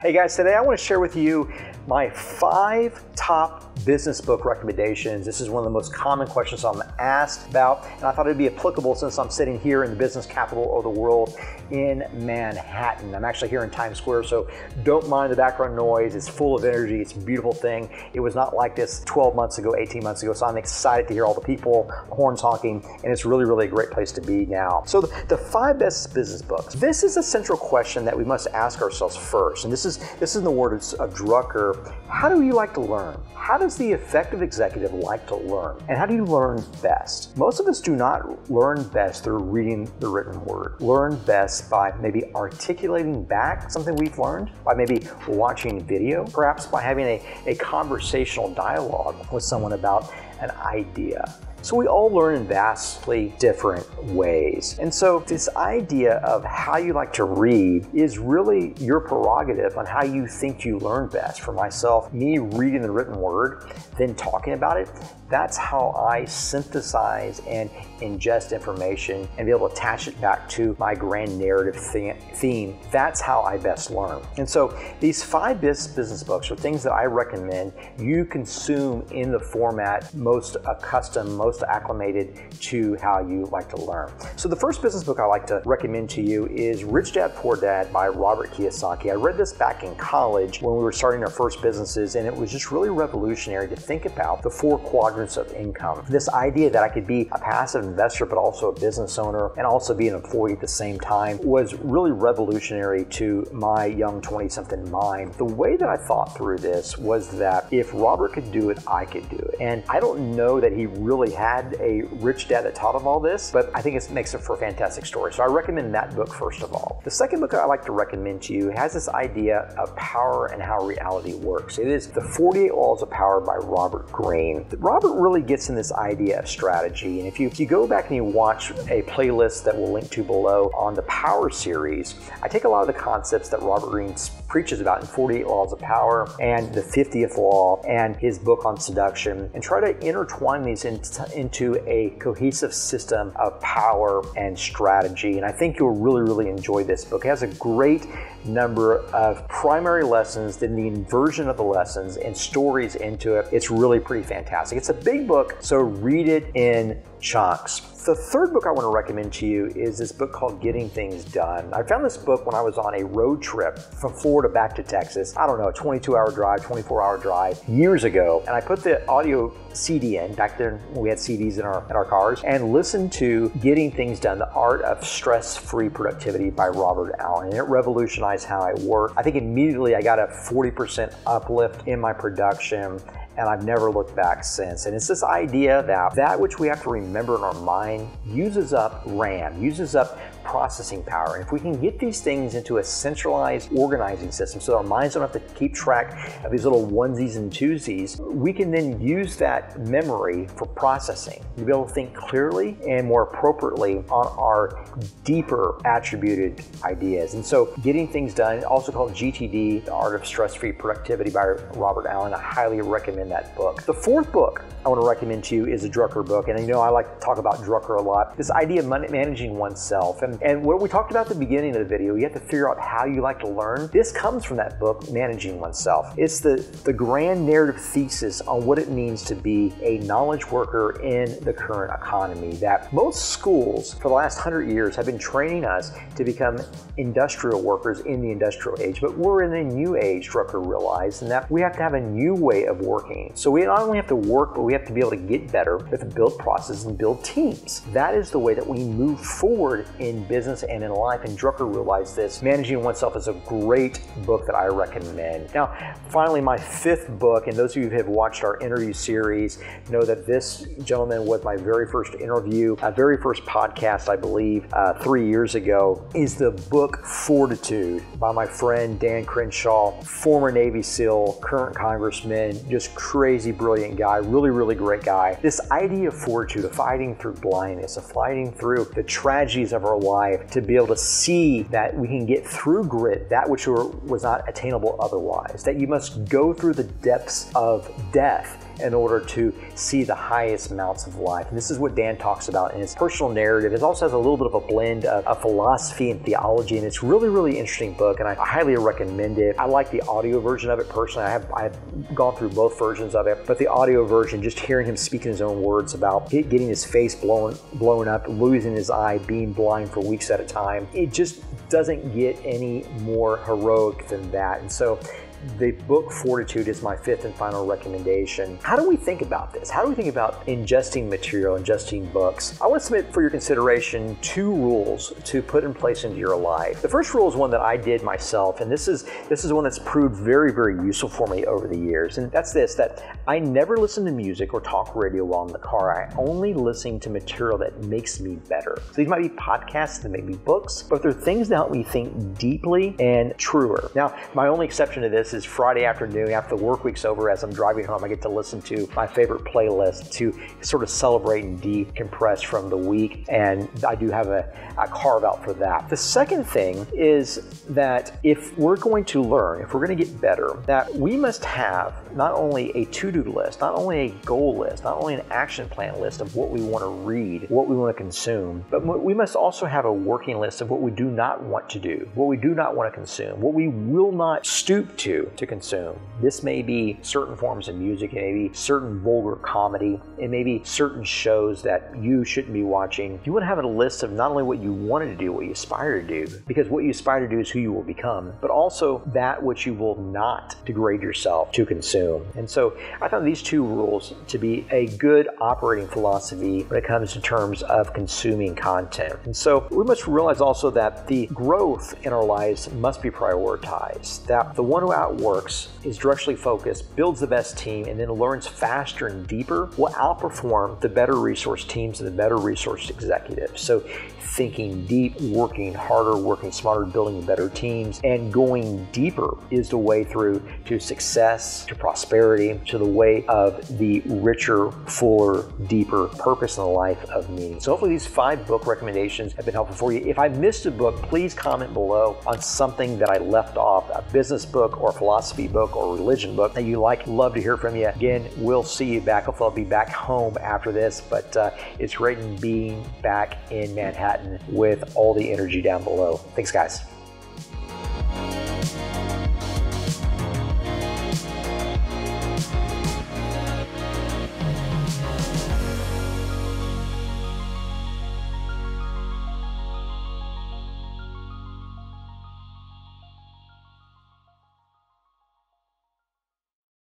Hey guys, today I want to share with you my 5 top business book recommendations. This is one of the most common questions I'm asked about, and I thought it'd be applicable since I'm sitting here in the business capital of the world in Manhattan. I'm actually here in Times Square, so don't mind the background noise. It's full of energy. It's a beautiful thing. It was not like this 12 months ago, 18 months ago, so I'm excited to hear all the people, horns honking, and it's really, really a great place to be now. So the 5 best business books. This is a central question that we must ask ourselves first, and this is in the words of Drucker. How do you like to learn? How does the effective executive like to learn? And how do you learn best? Most of us do not learn best through reading the written word. Learn best by maybe articulating back something we've learned, by maybe watching video, perhaps by having a conversational dialogue with someone about an idea. So we all learn in vastly different ways. And so this idea of how you like to read is really your prerogative on how you think you learn best. For myself, me reading the written word, then talking about it, that's how I synthesize and ingest information and be able to attach it back to my grand narrative theme. That's how I best learn. And so these 5 business books are things that I recommend you consume in the format most accustomed, most acclimated to how you like to learn. So the first business book I like to recommend to you is Rich Dad, Poor Dad by Robert Kiyosaki. I read this back in college when we were starting our first businesses, and it was just really revolutionary to think about the 4 quadrants of income. This idea that I could be a passive investor but also a business owner and also be an employee at the same time was really revolutionary to my young 20-something mind. The way that I thought through this was that if Robert could do it, I could do it. And I don't know that he really had a rich dad that taught him all this, but I think it makes it for a fantastic story. So I recommend that book first of all. The second book I like to recommend to you has this idea of power and how reality works. It is The 48 Laws of Power by Robert Greene. Robert really gets in this idea of strategy, and if you go back and you watch a playlist that we'll link to below on the Power series, I take a lot of the concepts that Robert Greene preaches about in 48 Laws of Power and the 50th Law and his book on seduction and try to intertwine these into a cohesive system of power and strategy. And I think you'll really, really enjoy this book. It has a great number of primary lessons, then the inversion of the lessons and stories into it. It's really pretty fantastic. It's a big book, so read it in chunks. The third book I want to recommend to you is this book called Getting Things Done. I found this book when I was on a road trip from Florida back to Texas. I don't know, a 22-hour drive, 24-hour drive years ago. And I put the audio CD in, back then when we had CDs in our cars, and listened to Getting Things Done, The Art of Stress-Free Productivity by Robert Allen. And it revolutionized how I work. I think immediately I got a 40% uplift in my production, and I've never looked back since. And it's this idea that which we have to remember in our mind uses up RAM, uses up processing power. And if we can get these things into a centralized organizing system so our minds don't have to keep track of these little onesies and twosies, we can then use that memory for processing. You'll be able to think clearly and more appropriately on our deeper attributed ideas. And so Getting Things Done, also called GTD, The Art of Stress-Free Productivity by Robert Allen, I highly recommend that book. The fourth book I want to recommend to you is a Drucker book. And you know I like to talk about Drucker a lot. This idea of managing oneself. And what we talked about at the beginning of the video, you have to figure out how you like to learn. This comes from that book, Managing Oneself. It's the grand narrative thesis on what it means to be a knowledge worker in the current economy. That most schools for the last 100 years have been training us to become industrial workers in the industrial age. But we're in a new age, Drucker realized, and that we have to have a new way of working. So we not only have to work, but we have to be able to get better. We have to build processes and build teams. That is the way that we move forward in business and in life, and Drucker realized this. Managing Oneself is a great book that I recommend. Now, finally, my 5th book, and those of you who have watched our interview series know that this gentleman was my very first interview, very first podcast, I believe, 3 years ago, is the book Fortitude by my friend Dan Crenshaw, former Navy SEAL, current congressman, just crazy brilliant guy, really, really great guy. This idea of fortitude, of fighting through blindness, of fighting through the tragedies of our life, to be able to see that we can get through grit, that which was not attainable otherwise, that you must go through the depths of death in order to see the highest amounts of life. And this is what Dan talks about in his personal narrative. It also has a little bit of a blend of philosophy and theology, and it's really, really interesting book, and I highly recommend it. I like the audio version of it personally. I've gone through both versions of it, but the audio version, just hearing him speak in his own words about getting his face blown up, losing his eye, being blind for weeks at a time, it just doesn't get any more heroic than that. And so the book Fortitude is my fifth and final recommendation. How do we think about this? How do we think about ingesting material, ingesting books? I want to submit for your consideration 2 rules to put in place into your life. The first rule is one that I did myself, and this is one that's proved very, very useful for me over the years. And that's this, that I never listen to music or talk radio while in the car. I only listen to material that makes me better. So these might be podcasts, they may be books, but they're things that help me think deeply and truer. Now, my only exception to this is Friday afternoon after the work week's over. As I'm driving home, I get to listen to my favorite playlist to sort of celebrate and decompress from the week, and I do have a carve out for that. The second thing is that if we're going to learn, if we're going to get better, that we must have not only a to-do list, not only a goal list, not only an action plan list of what we want to read, what we want to consume, but we must also have a working list of what we do not want to do, what we do not want to consume, what we will not stoop to consume. This may be certain forms of music, it may be certain vulgar comedy, it may be certain shows that you shouldn't be watching. You want to have a list of not only what you wanted to do, what you aspire to do, because what you aspire to do is who you will become, but also that which you will not degrade yourself to consume. And so I found these 2 rules to be a good operating philosophy when it comes to terms of consuming content. And so we must realize also that the growth in our lives must be prioritized, that the one who outworks, is directly focused, builds the best team, and then learns faster and deeper will outperform the better resource teams and the better resource executives. So thinking deep, working harder, working smarter, building better teams, and going deeper is the way through to success, to prosperity, to the way of the richer, fuller, deeper purpose in the life of meaning. So hopefully these 5 book recommendations have been helpful for you. If I missed a book, please comment below on something that I left off, a business book or philosophy book or religion book that you like. Love to hear from you. Again, we'll see you back. Hopefully I'll be back home after this, but it's great being back in Manhattan with all the energy down below. Thanks, guys.